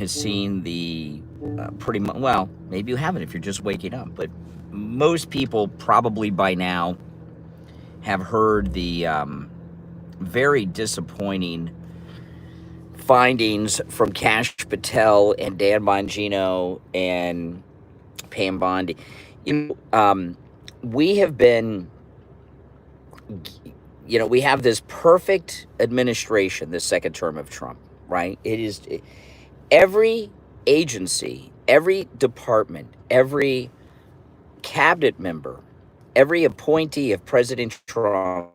has seen the pretty much, well, maybe you haven't if you're just waking up, but most people probably by now have heard the very disappointing findings from Kash Patel and Dan Bongino and Pam Bondi. We have been, we have this perfect administration, this second term of Trump, right? Every agency, every department, every cabinet member, every appointee of President Trump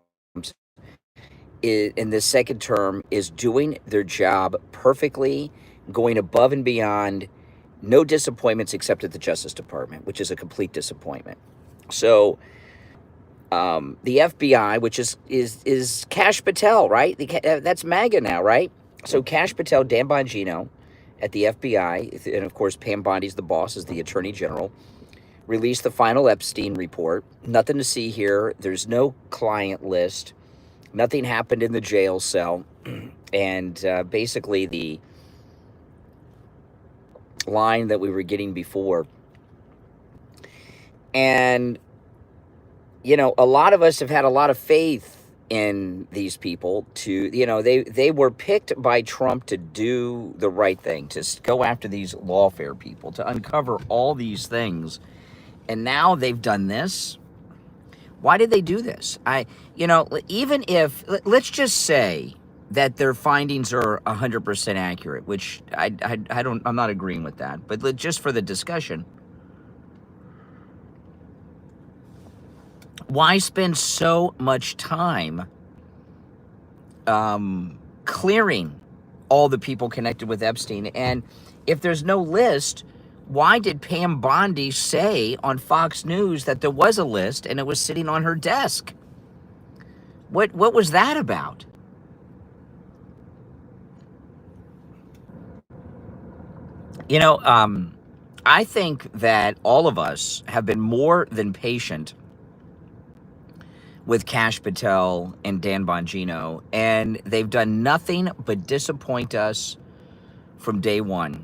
in this second term is doing their job perfectly, going above and beyond, no disappointments except at the Justice Department, which is a complete disappointment. So the FBI, which is Kash Patel, right? That's MAGA now, right? So Kash Patel, Dan Bongino at the FBI, and of course Pam Bondi's the boss, is the Attorney General, released the final Epstein report. Nothing to see here. There's no client list. Nothing happened in the jail cell. And basically the line that we were getting before. And, a lot of us have had a lot of faith in these people to, they were picked by Trump to do the right thing, to go after these lawfare people, to uncover all these things. And now they've done this. Why did they do this? Even if, let's just say that their findings are 100% accurate, which I'm not agreeing with that, but just for the discussion, why spend so much time clearing all the people connected with Epstein? And if there's no list, why did Pam Bondi say on Fox News that there was a list and it was sitting on her desk? What was that about? I think that all of us have been more than patient with Kash Patel and Dan Bongino, and they've done nothing but disappoint us from day one.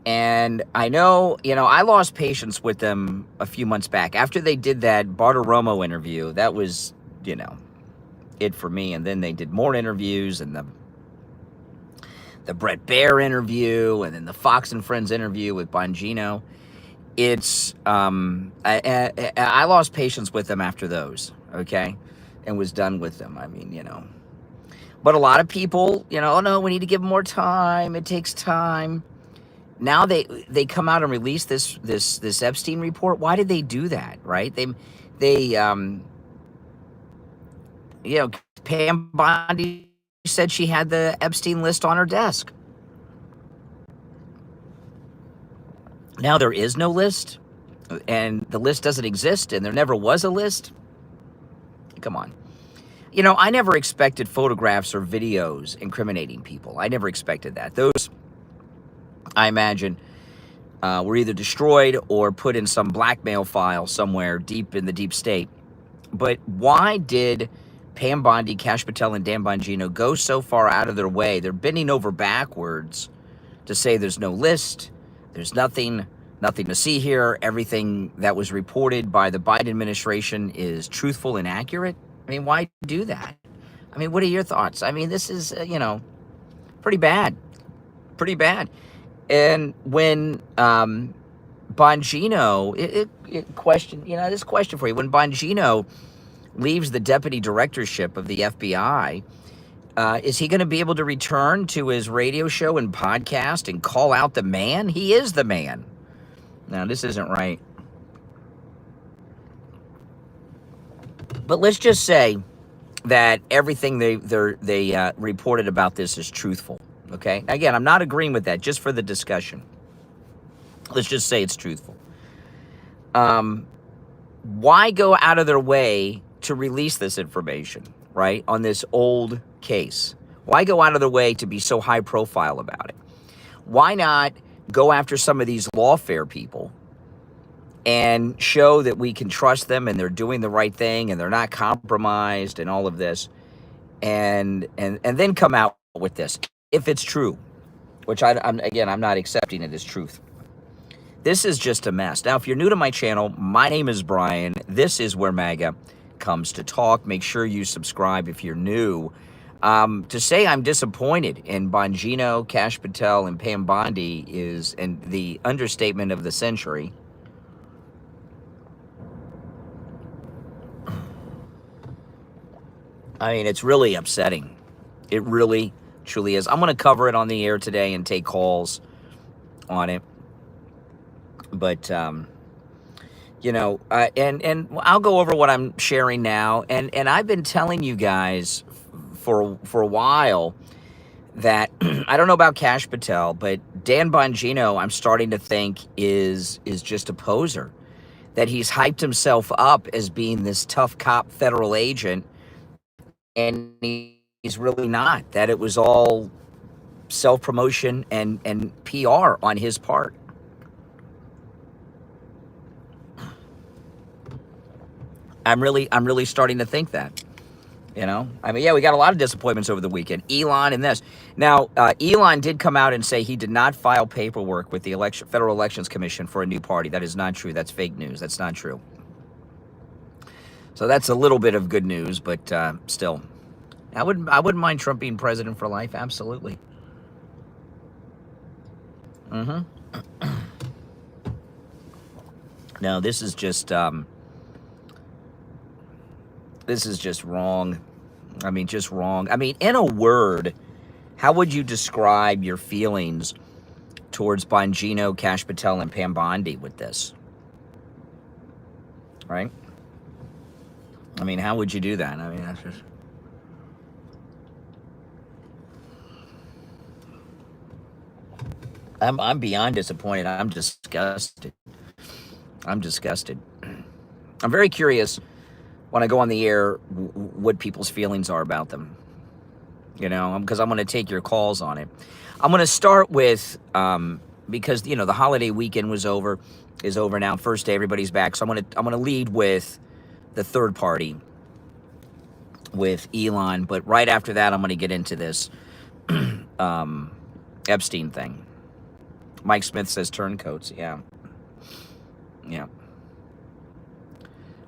And I know, I lost patience with them a few months back. After they did that Bartiromo interview, that was, it for me. And then they did more interviews, and the Brett Baer interview, and then the Fox and Friends interview with Bongino. It's, I lost patience with them after those, okay? And was done with them. But a lot of people, oh no, we need to give them more time. It takes time. Now they come out and release this Epstein report. Why did they do that? Right? They Pam Bondi said she had the Epstein list on her desk. Now there is no list, and the list doesn't exist, and there never was a list. Come on. I never expected photographs or videos incriminating people. I never expected that. Those, I imagine, were either destroyed or put in some blackmail file somewhere deep in the deep state. But why did Pam Bondi, Kash Patel, and Dan Bongino go so far out of their way? They're bending over backwards to say there's no list, there's nothing to see here. Everything that was reported by the Biden administration is truthful and accurate. Why do that? What are your thoughts? This is, pretty bad. Pretty bad. And when Bongino, this question for you. When Bongino leaves the deputy directorship of the FBI, is he going to be able to return to his radio show and podcast and call out the man? He is the man. Now, this isn't right. But let's just say that everything they reported about this is truthful. Okay? Again, I'm not agreeing with that, just for the discussion. Let's just say it's truthful. Why go out of their way to release this information, right, on this old case? Why go out of their way to be so high profile about it? Why not go after some of these lawfare people and show that we can trust them and they're doing the right thing and they're not compromised and all of this, and then come out with this, if it's true, which I'm not accepting it as truth. This is just a mess. Now, if you're new to my channel, my name is Brian. This is where MAGA comes to talk. Make sure you subscribe if you're new. To say I'm disappointed in Bongino, Kash Patel, and Pam Bondi is the understatement of the century. I mean, it's really upsetting. It really, truly is. I'm going to cover it on the air today and take calls on it. But, you know, and I'll go over what I'm sharing now. And I've been telling you guys for a while that I don't know about Kash Patel, but Dan Bongino, I'm starting to think is just a poser. That he's hyped himself up as being this tough cop federal agent, and he's really not. That it was all self-promotion and PR on his part. I'm really starting to think that, you know. I mean, yeah, we got a lot of disappointments over the weekend. Elon and this. Now, Elon did come out and say he did not file paperwork with the Federal Elections Commission for a new party. That is not true. That's fake news. That's not true. So that's a little bit of good news, but still, I wouldn't mind Trump being president for life. Absolutely. No, this is just wrong. I mean, just wrong. I mean, in a word, how would you describe your feelings towards Bongino, Kash Patel, and Pam Bondi with this? Right? I mean, how would you do that? I mean, that's just... I'm beyond disappointed. I'm disgusted. I'm disgusted. I'm very curious when I go on the air what people's feelings are about them. You know, because I'm going to take your calls on it. I'm going to start with, because, you know, the holiday weekend is over now. First day, everybody's back. So I'm going to lead with the third party, with Elon. But right after that, I'm going to get into this Epstein thing. Mike Smith says turncoats. Yeah. Yeah.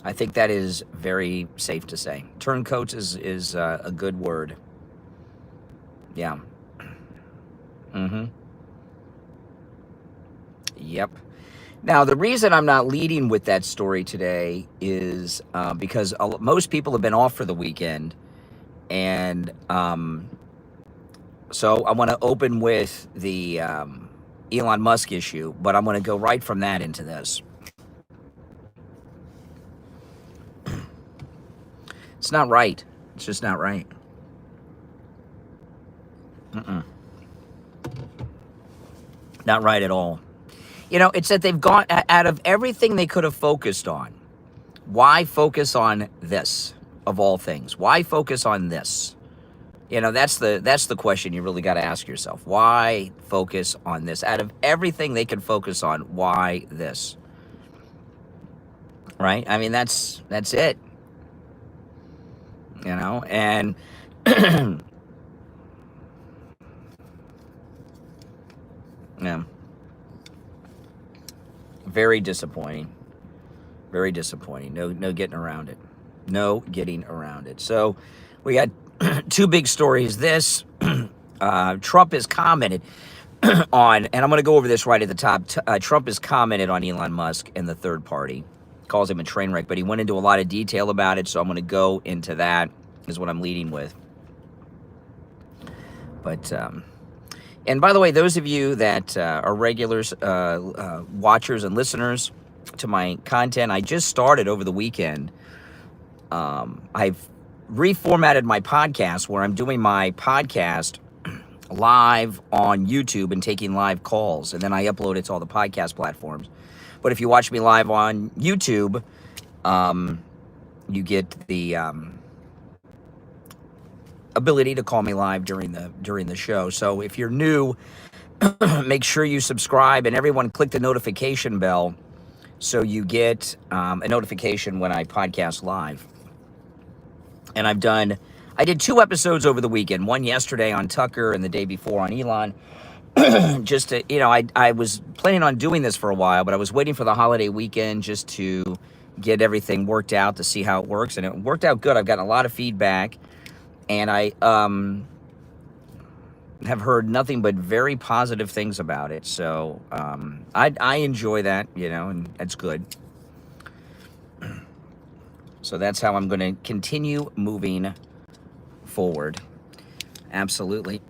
I think that is very safe to say. Turncoats is a good word. Yeah. Yep. Now, the reason I'm not leading with that story today is because most people have been off for the weekend. And so I want to open with the Elon Musk issue, but I'm going to go right from that into this. It's not right. It's just not right. Not right at all. You know, it's that they've gone out of everything they could have focused on. Why focus on this, of all things? Why focus on this? You know, that's the question you really got to ask yourself. Why focus on this? Out of everything they can focus on, why this? Right? I mean, that's it. You know, and yeah, very disappointing. Very disappointing. No getting around it. No getting around it. So we got two big stories. This, Trump has commented on, and I'm going to go over this right at the top. Trump has commented on Elon Musk and the third party. Calls him a train wreck, but he went into a lot of detail about it, so I'm going to go into that, is what I'm leading with. But, and by the way, those of you that are regulars, watchers and listeners to my content, I just started over the weekend. I've reformatted my podcast where I'm doing my podcast live on YouTube and taking live calls, and then I upload it to all the podcast platforms. But if you watch me live on YouTube, you get the ability to call me live during the show. So if you're new, make sure you subscribe, and everyone click the notification bell so you get a notification when I podcast live. And I did 2 episodes over the weekend, one yesterday on Tucker and the day before on Elon. just to, I was planning on doing this for a while, but I was waiting for the holiday weekend just to get everything worked out to see how it works. And it worked out good. I've gotten a lot of feedback, and I have heard nothing but very positive things about it. So I enjoy that, and that's good. So that's how I'm going to continue moving forward. Absolutely.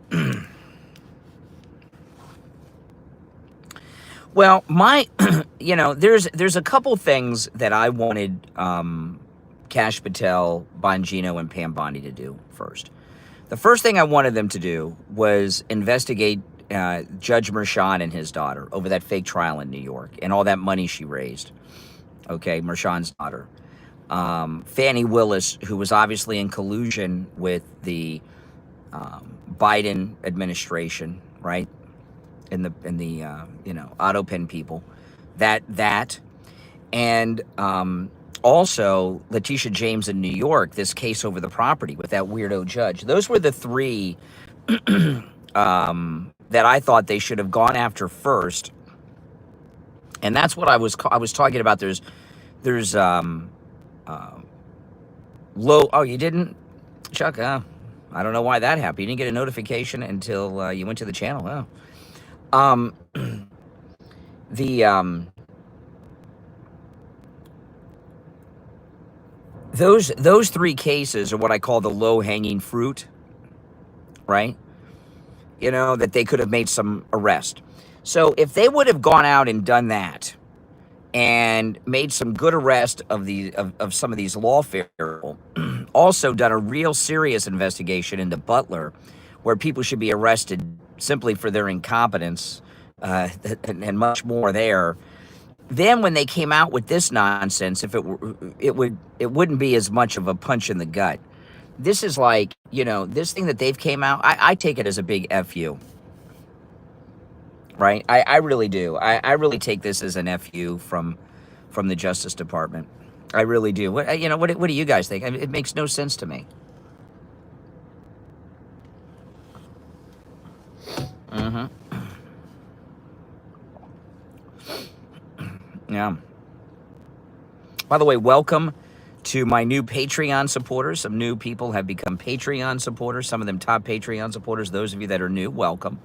Well, there's a couple things that I wanted Kash Patel, Bongino, and Pam Bondi to do first. The first thing I wanted them to do was investigate Judge Merchan and his daughter over that fake trial in New York and all that money she raised. Okay, Merchan's daughter. Fannie Willis, who was obviously in collusion with the Biden administration, right? In the auto pen people, that, and also Letitia James in New York, this case over the property with that weirdo judge. Those were the three that I thought they should have gone after first, and that's what I was talking about. There's low. Oh, you didn't, Chuck? I don't know why that happened. You didn't get a notification until you went to the channel. Oh. Those three cases are what I call the low-hanging fruit, right? That they could have made some arrest. So if they would have gone out and done that and made some good arrest of some of these lawfare people, also done a real serious investigation into Butler, where people should be arrested simply for their incompetence, and much more there. Then when they came out with this nonsense, it wouldn't be as much of a punch in the gut. This is like, this thing that they've came out, I take it as a big FU. Right? I really do. I really take this as an FU from the Justice Department. I really do. What do you guys think? I mean, it makes no sense to me. Mm-hmm. Yeah. By the way, welcome to my new Patreon supporters. Some new people have become Patreon supporters, some of them top Patreon supporters. Those of you that are new, welcome.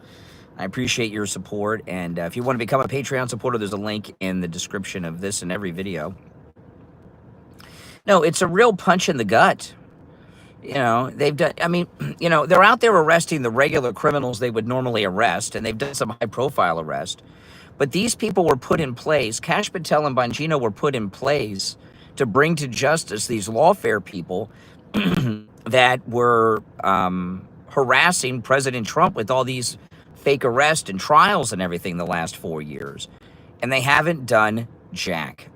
I appreciate your support. And if you want to become a Patreon supporter, there's a link in the description of this and every video. No, it's a real punch in the gut. They've done, they're out there arresting the regular criminals they would normally arrest, and they've done some high-profile arrest. But these people were put in place, Kash Patel and Bongino were put in place to bring to justice these lawfare people that were harassing President Trump with all these fake arrests and trials and everything the last 4 years. And they haven't done jack.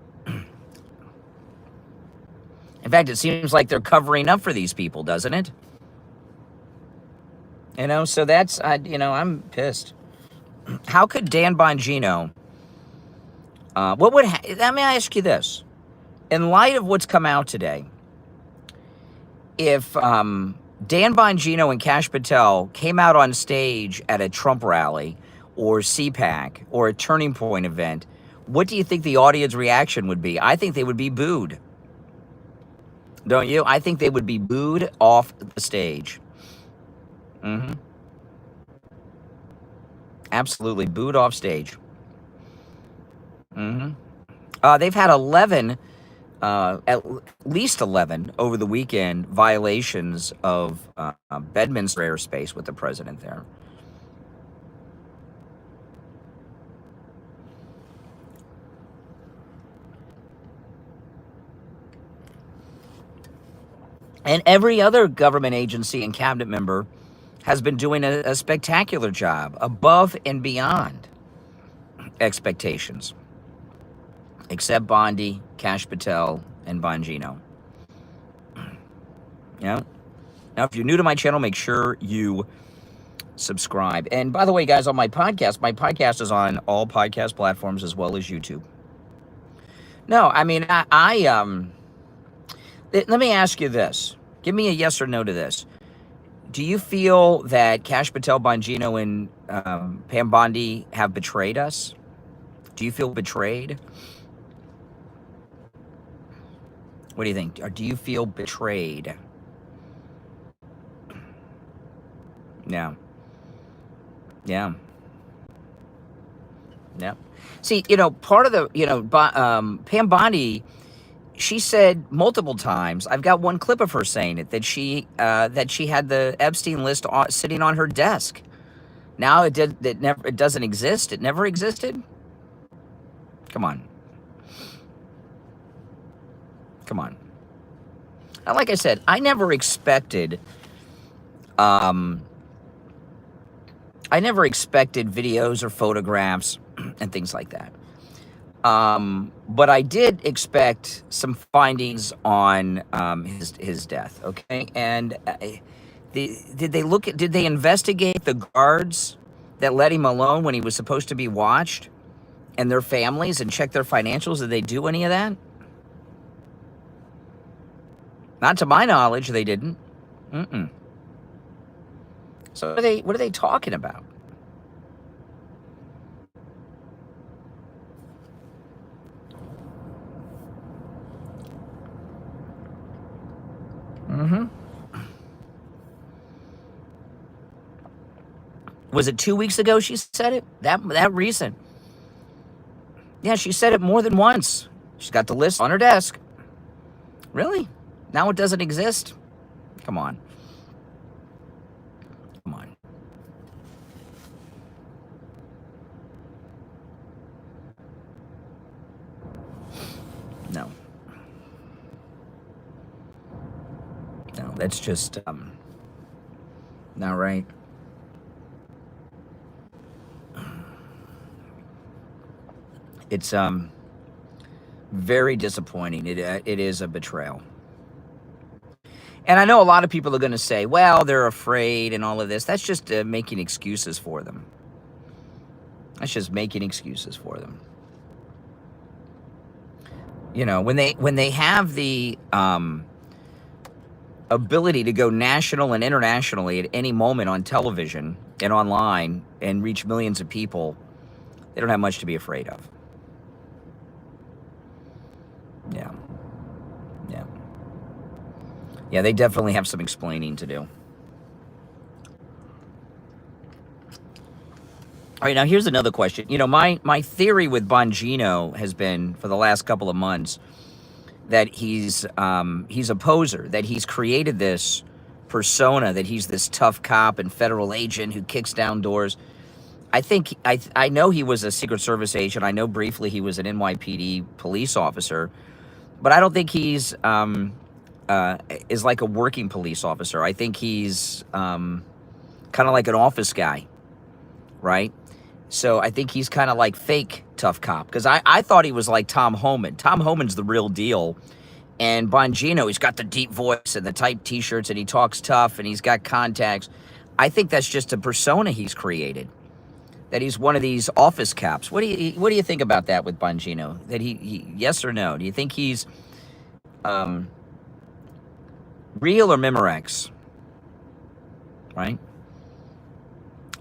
In fact, it seems like they're covering up for these people, doesn't it? So that's, I'm pissed. How could Dan Bongino, let me ask you this. In light of what's come out today, if Dan Bongino and Kash Patel came out on stage at a Trump rally or CPAC or a Turning Point event, what do you think the audience reaction would be? I think they would be booed. Don't you? I think they would be booed off the stage. Mm-hmm. Absolutely, booed off stage. Mm-hmm. They've had 11, at least 11 over the weekend, violations of Bedminster airspace with the president there. And every other government agency and cabinet member has been doing a spectacular job, above and beyond expectations, except Bondi, Kash Patel, and Bongino. Yeah. Now, if you're new to my channel, make sure you subscribe. And by the way, guys, on my podcast is on all podcast platforms as well as YouTube. No, I mean, let me ask you this. Give me a yes or no to this. Do you feel that Kash Patel, Bongino, and Pam Bondi have betrayed us? Do you feel betrayed? What do you think? Or do you feel betrayed? Yeah. Yeah. Yeah. See, part of the, Pam Bondi, she said multiple times, I've got one clip of her saying it, that she had the Epstein list sitting on her desk. Now it doesn't exist. It never existed. Come on. Come on. Now, like I said, I never expected videos or photographs and things like that. But I did expect some findings on his death. Okay, and did they investigate the guards that let him alone when he was supposed to be watched, and their families, and check their financials? Did they do any of that? Not to my knowledge, they didn't. So what are they talking about? Was it 2 weeks ago she said it? That recent? Yeah, she said it more than once. She's got the list on her desk. Really? Now it doesn't exist? Come on. Come on. No. No, that's just not right. It's very disappointing. It is a betrayal. And I know a lot of people are going to say, well, they're afraid and all of this. That's just making excuses for them. That's just making excuses for them. When they have the ability to go national and internationally at any moment on television and online and reach millions of people, they don't have much to be afraid of. Yeah. Yeah. Yeah, they definitely have some explaining to do. All right, now here's another question. My theory with Bongino has been for the last couple of months that he's a poser, that he's created this persona, that he's this tough cop and federal agent who kicks down doors. I know he was a Secret Service agent. I know briefly he was an NYPD police officer, but I don't think he's is like a working police officer. I think he's kind of like an office guy, right? So I think he's kind of like fake tough cop, because I thought he was like Tom Homan. Tom Homan's the real deal. And Bongino, he's got the deep voice and the tight T-shirts, and he talks tough, and he's got contacts. I think that's just a persona he's created, that he's one of these office cops. What do you think about that with Bongino? That he yes or no? Do you think he's real or Memorex? Right?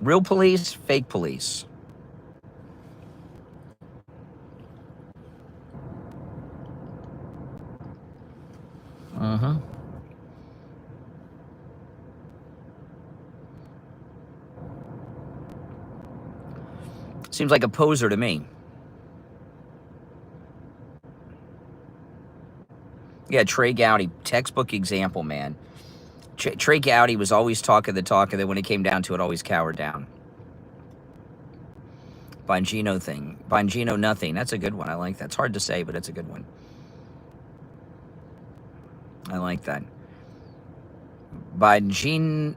Real police, fake police. Seems like a poser to me. Yeah, Trey Gowdy, textbook example, man. Trey Gowdy was always talking the talk, and then when it came down to it, always cowered down. Bongino thing. Bongino nothing. That's a good one. I like that. It's hard to say, but it's a good one. I like that. Bongino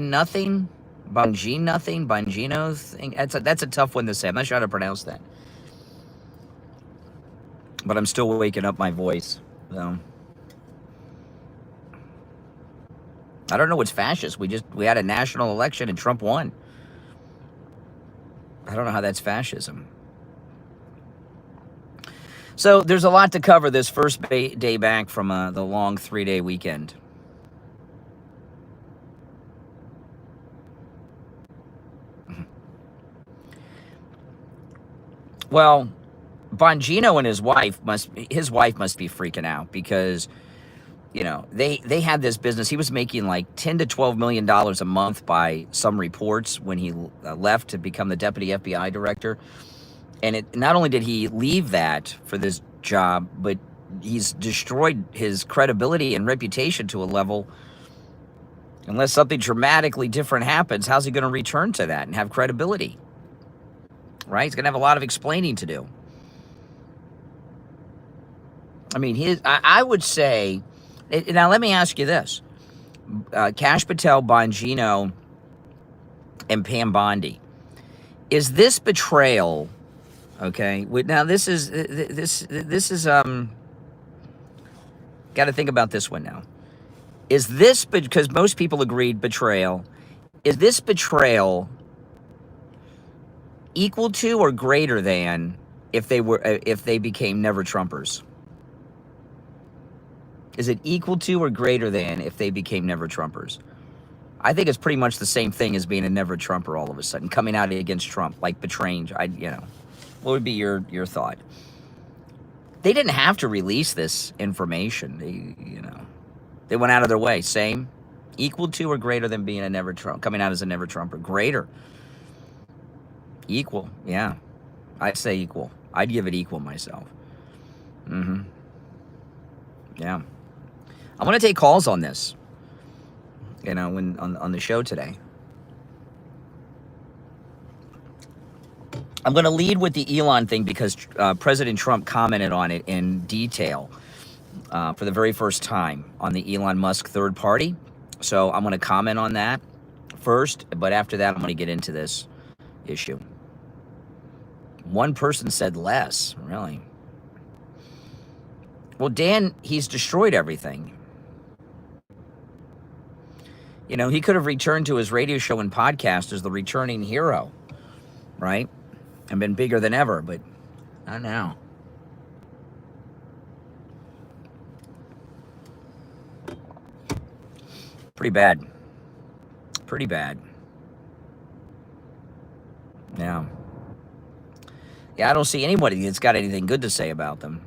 nothing? Bongino thing? That's a tough one to say. I'm not sure how to pronounce that. But I'm still waking up my voice. So I don't know what's fascist. We had a national election and Trump won. I don't know how that's fascism. So there's a lot to cover this first day back from the long 3-day weekend. Well, Bongino and his wife must be freaking out because, they had this business. He was making like $10 to $12 million a month by some reports when he left to become the deputy FBI director. And not only did he leave that for this job, but he's destroyed his credibility and reputation to a level. Unless something dramatically different happens, how's he going to return to that and have credibility? Right? He's going to have a lot of explaining to do. I mean, I would say, now let me ask you this. Kash Patel, Bongino, and Pam Bondi. Is this betrayal, okay? Now this is, got to think about this one now. Is this, because most people agreed betrayal, is this betrayal equal to or greater than if they became never Trumpers? Is it equal to or greater than if they became never Trumpers? I think it's pretty much the same thing as being a never Trumper all of a sudden, coming out against Trump, like betraying. What would be your thought? They didn't have to release this information. They went out of their way. Same, equal to or greater than being a never Trump, coming out as a never Trumper. Greater. Equal, yeah. I'd say equal. I'd give it equal myself. Yeah. I'm going to take calls on this, when on the show today. I'm going to lead with the Elon thing because President Trump commented on it in detail for the very first time on the Elon Musk third party. So I'm going to comment on that first, but after that, I'm going to get into this issue. One person said less, really. Well, Dan, he's destroyed everything. He could have returned to his radio show and podcast as the returning hero, right? And been bigger than ever, but not now. Pretty bad. Pretty bad. Yeah. Yeah, I don't see anybody that's got anything good to say about them.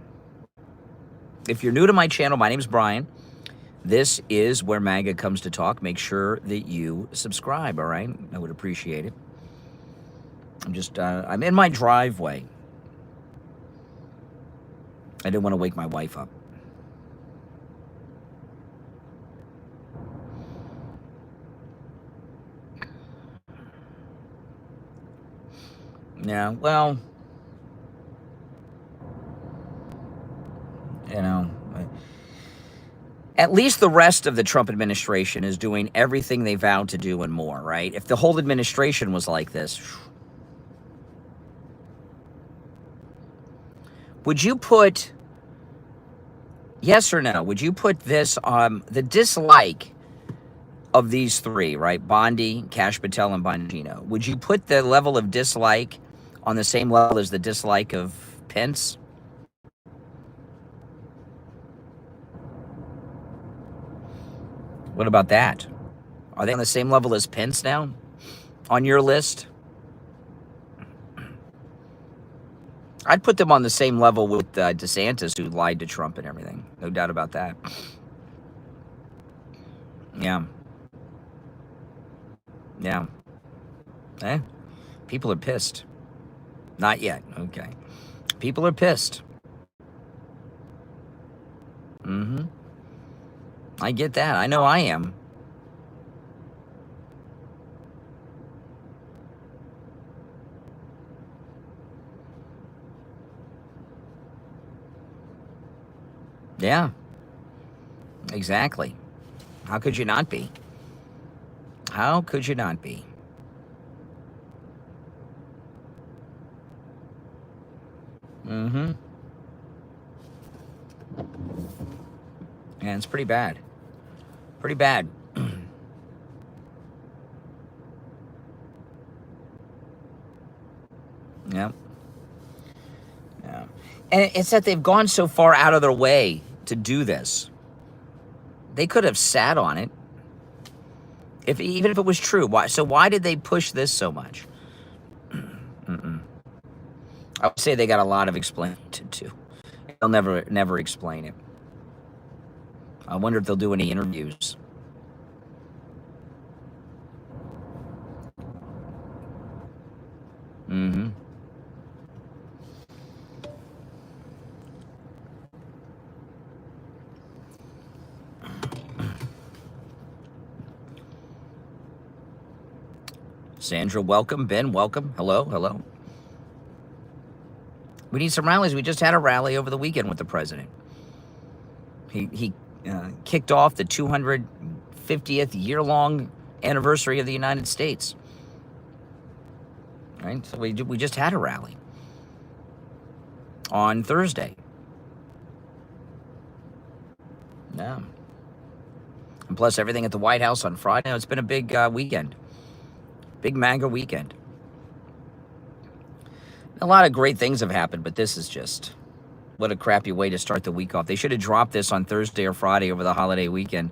If you're new to my channel, my name's Brian. This is where MAGA comes to talk. Make sure that you subscribe, all right? I would appreciate it. I'm in my driveway. I didn't want to wake my wife up. Yeah, well, at least the rest of the Trump administration is doing everything they vowed to do and more, right? If the whole administration was like this, would you put, yes or no, would you put this on the dislike of these three, right? Bondi, Kash Patel, and Bongino. Would you put the level of dislike on the same level as the dislike of Pence? What about that? Are they on the same level as Pence now? On your list? I'd put them on the same level with DeSantis, who lied to Trump and everything. No doubt about that. Yeah. Yeah. People are pissed. Not yet. Okay. People are pissed. I get that. I know I am. Yeah. Exactly. How could you not be? How could you not be? And it's pretty bad. Pretty bad. Yeah. Yeah. And it's that they've gone so far out of their way to do this. They could have sat on it. Even if it was true. Why did they push this so much? I would say they got a lot of explaining to do. They'll never explain it. I wonder if they'll do any interviews. Mm-hmm. Sandra, welcome. Ben, welcome. Hello, hello. We need some rallies. We just had a rally over the weekend with the president. He kicked off the 250th year-long anniversary of the United States. Right? So we just had a rally on Thursday. Yeah. And plus everything at the White House on Friday. It's been a big weekend. Big MAGA weekend. A lot of great things have happened, but this is just, what a crappy way to start the week off. They should have dropped this on Thursday or Friday over the holiday weekend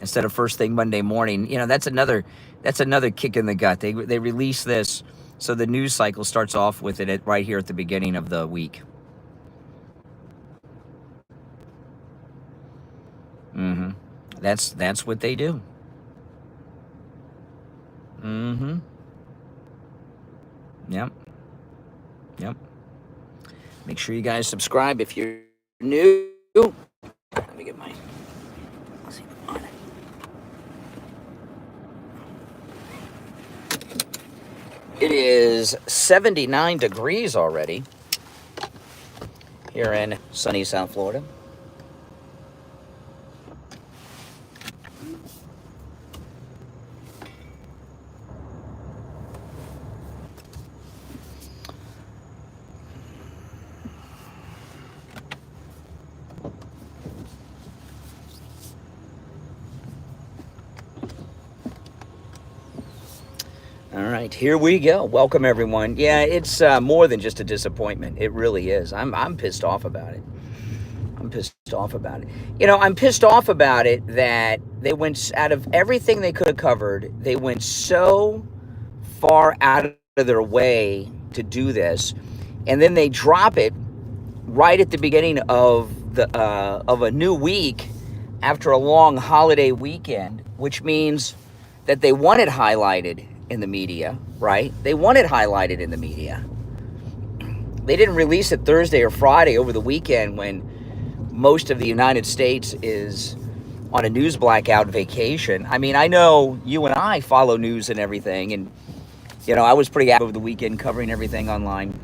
instead of first thing Monday morning. You know, that's another kick in the gut. They release this so the news cycle starts off with it right here at the beginning of the week. Mm-hmm. That's what they do. Mm-hmm. Yep. Yep. Make sure you guys subscribe if you're new. Let me get my... Let's see, on it. It is 79 degrees already here in sunny South Florida. All right, here we go. Welcome, everyone. Yeah, it's more than just a disappointment. It really is. I'm pissed off about it. I'm pissed off about it. You know, I'm pissed off about it that they went, out of everything they could have covered, they went so far out of their way to do this, and then they drop it right at the beginning of a new week after a long holiday weekend, which means that they want it highlighted in the media, right? They want it highlighted in the media. They didn't release it Thursday or Friday over the weekend when most of the United States is on a news blackout vacation. I mean, I know you and I follow news and everything, and you know, I was pretty active over the weekend covering everything online.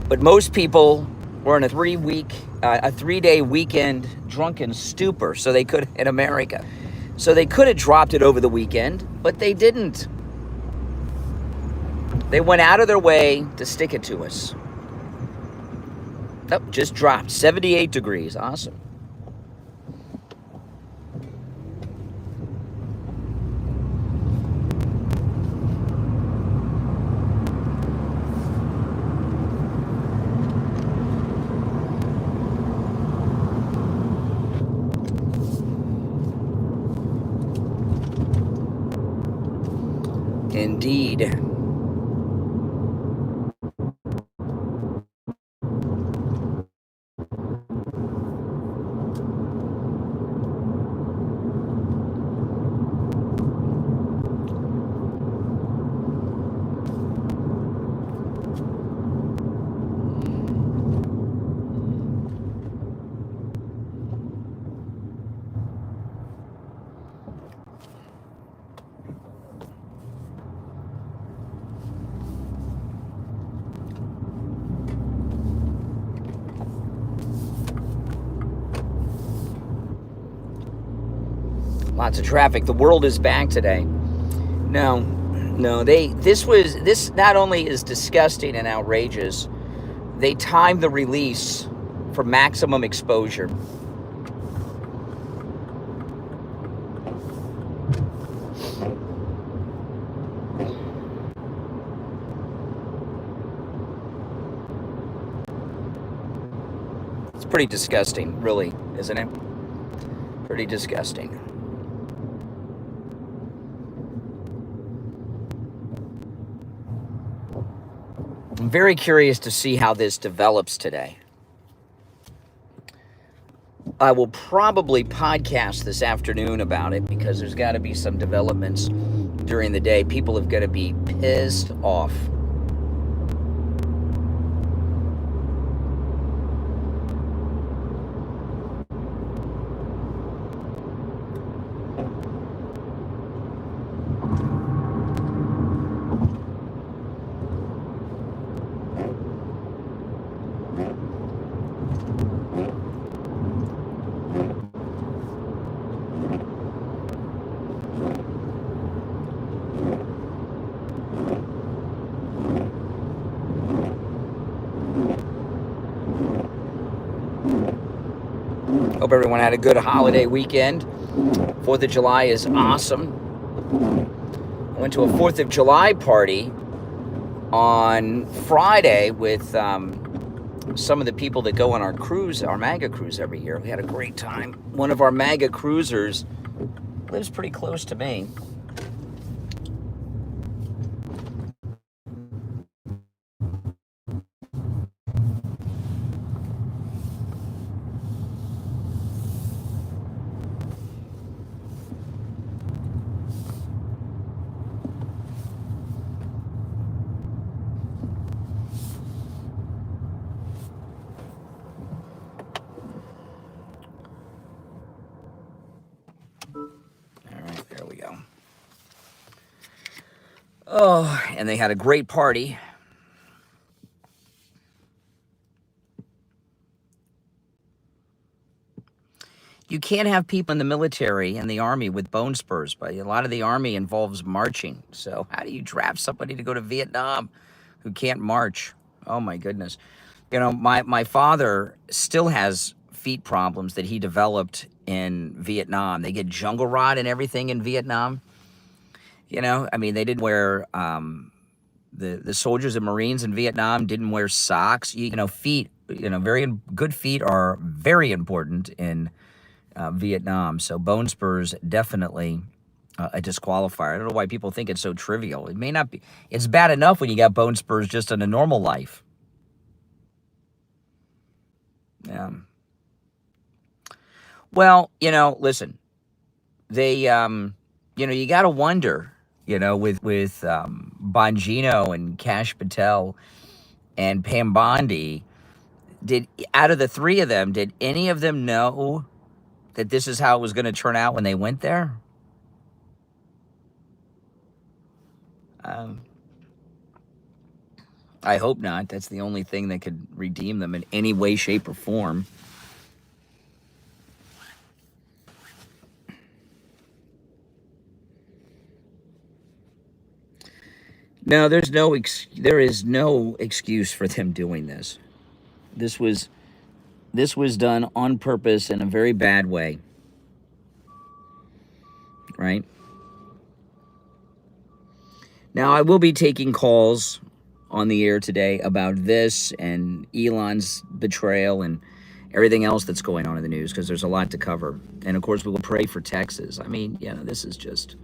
But most people were in a 3-day weekend drunken stupor, so they could, in America. So they could have dropped it over the weekend, but they didn't. They went out of their way to stick it to us. Oh, just dropped. 78 degrees. Awesome. Indeed. Lots of traffic. The world is back today. No, this not only is disgusting and outrageous, they timed the release for maximum exposure. It's pretty disgusting, really, isn't it? Pretty disgusting. I'm very curious to see how this develops today. I will probably podcast this afternoon about it because there's got to be some developments during the day. People have got to be pissed off. Hope everyone had a good holiday weekend. 4th of July is awesome. I went to a 4th of July party on Friday with some of the people that go on our cruise, our MAGA cruise every year. We had a great time. One of our MAGA cruisers lives pretty close to me. There we go. Oh, and they had a great party. You can't have people in the military and the army with bone spurs, but a lot of the army involves marching. So how do you draft somebody to go to Vietnam who can't march? Oh my goodness. You know, my father still has feet problems that he developed in Vietnam. They get jungle rot and everything in Vietnam. You know, I mean, they didn't wear, the soldiers and Marines in Vietnam didn't wear socks. You know, feet, you know, very good feet are very important in Vietnam. So bone spurs, definitely a disqualifier. I don't know why people think it's so trivial. It may not be. It's bad enough when you got bone spurs just in a normal life. Yeah. Well, you know, listen, they, you know, you got to wonder, you know, with Bongino and Kash Patel and Pam Bondi, out of the three of them, did any of them know that this is how it was going to turn out when they went there? I hope not. That's the only thing that could redeem them in any way, shape, or form. No, there is no excuse for them doing this. This was done on purpose in a very bad way. Right? Now, I will be taking calls on the air today about this and Elon's betrayal and everything else that's going on in the news, because there's a lot to cover. And of course, we will pray for Texas. I mean, you know, this is just,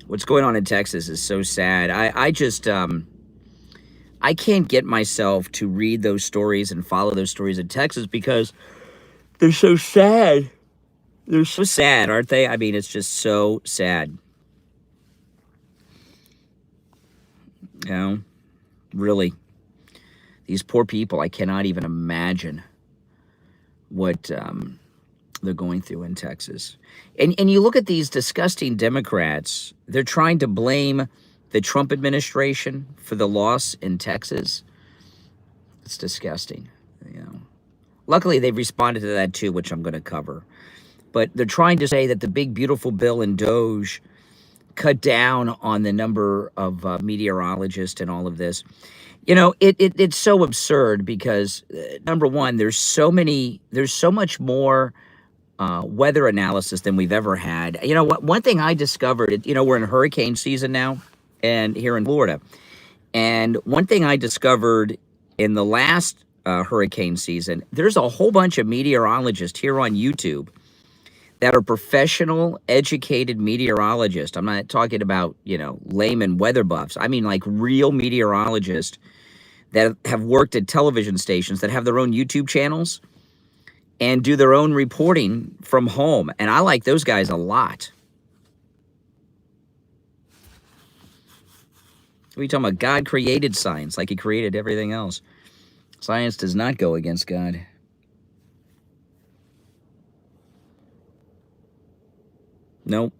what's going on in Texas is so sad. I just, I can't get myself to read those stories and follow those stories in Texas because they're so sad. They're so sad, aren't they? I mean, it's just so sad. You know, really, these poor people, I cannot even imagine what they're going through in Texas. And you look at these disgusting Democrats, they're trying to blame the Trump administration for the loss in Texas. It's disgusting, you know. Luckily, they've responded to that too, which I'm going to cover. But they're trying to say that the big, beautiful bill in Doge cut down on the number of meteorologists and all of this. You know, it's so absurd because, number one, there's so much more weather analysis than we've ever had. You know, one thing I discovered, you know, we're in hurricane season now, and here in Florida. And one thing I discovered in the last hurricane season, there's a whole bunch of meteorologists here on YouTube that are professional, educated meteorologists. I'm not talking about, you know, layman weather buffs. I mean, like real meteorologists that have worked at television stations that have their own YouTube channels and do their own reporting from home. And I like those guys a lot. What are you talking about? God created science like he created everything else. Science does not go against God. Nope.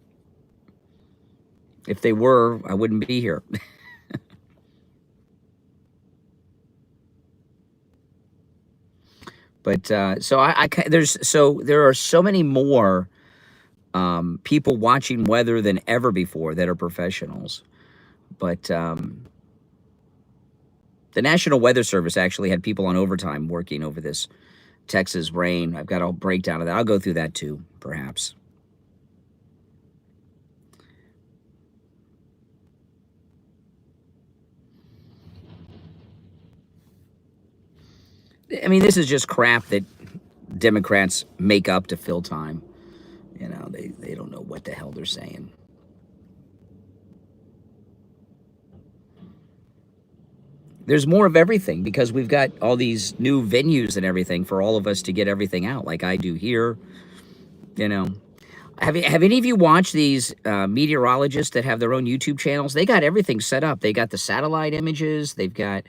If they were, I wouldn't be here. But there are so many more people watching weather than ever before that are professionals. But the National Weather Service actually had people on overtime working over this Texas rain. I've got a breakdown of that. I'll go through that too, perhaps. I mean, this is just crap that Democrats make up to fill time. You know, they don't know what the hell they're saying. There's more of everything because we've got all these new venues and everything for all of us to get everything out, like I do here. You know, have any of you watched these meteorologists that have their own YouTube channels? They got everything set up. They got the satellite images. They've got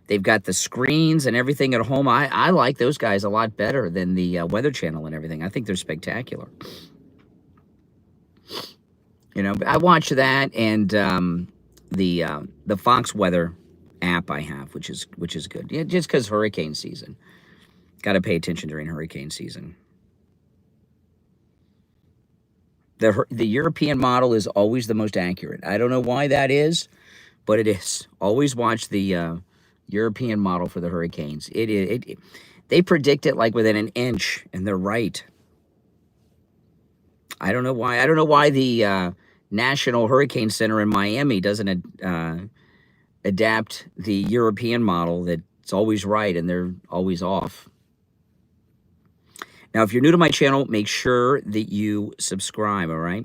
the screens and everything at home. I like those guys a lot better than the Weather Channel and everything. I think they're spectacular. You know, I watch that and the Fox Weather app I have, which is good. Yeah, just because hurricane season. Got to pay attention during hurricane season. The European model is always the most accurate. I don't know why that is, but it is. Always watch the European model for the hurricanes. They predict it like within an inch, and they're right. I don't know why. I don't know why the National Hurricane Center in Miami doesn't adapt the European model that's always right and they're always off. Now, if you're new to my channel, make sure that you subscribe, all right?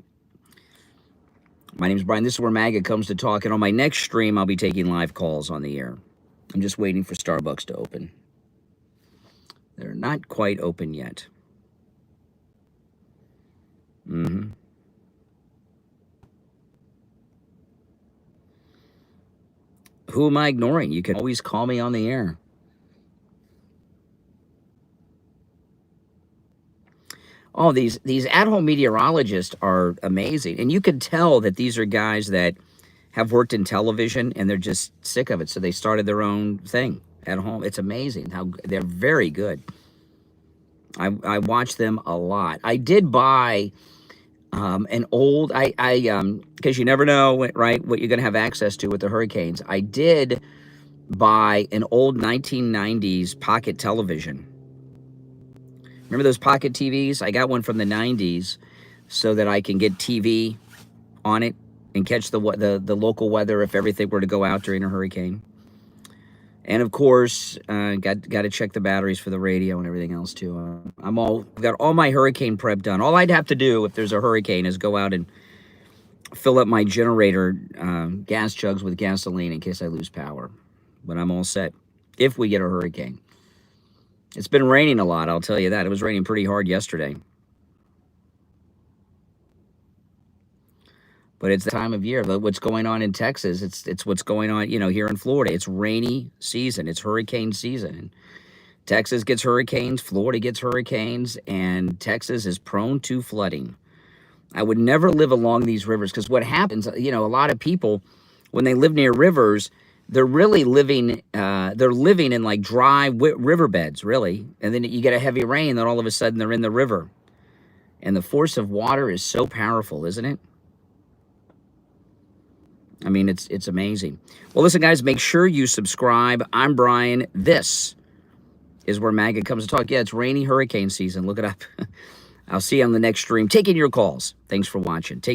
My name is Brian. This is where MAGA comes to talk. And on my next stream, I'll be taking live calls on the air. I'm just waiting for Starbucks to open. They're not quite open yet. Who am I ignoring? You can always call me on the air. Oh, these at-home meteorologists are amazing. And you can tell that these are guys that have worked in television and they're just sick of it. So they started their own thing at home. It's amazing how they're very good. I watch them a lot. I did buy an old, because you never know, right, what you're going to have access to with the hurricanes. I did buy an old 1990s pocket television. Remember those pocket TVs? I got one from the 90s so that I can get TV on it and catch the local weather if everything were to go out during a hurricane. And of course, got to check the batteries for the radio and everything else too. I've got all my hurricane prep done. All I'd have to do if there's a hurricane is go out and fill up my generator gas jugs with gasoline in case I lose power. But I'm all set if we get a hurricane. It's been raining a lot, I'll tell you that. It was raining pretty hard yesterday. But it's the time of year. What's going on in Texas, it's what's going on, you know, here in Florida. It's rainy season. It's hurricane season. And Texas gets hurricanes, Florida gets hurricanes, and Texas is prone to flooding. I would never live along these rivers because what happens, you know, a lot of people, when they live near rivers, they're really living, in like dry riverbeds, really. And then you get a heavy rain, then all of a sudden they're in the river. And the force of water is so powerful, isn't it? I mean, it's amazing. Well, listen, guys, make sure you subscribe. I'm Brian. This is where MAGA comes to talk. Yeah, it's rainy hurricane season. Look it up. I'll see you on the next stream. Taking your calls. Thanks for watching. Take care.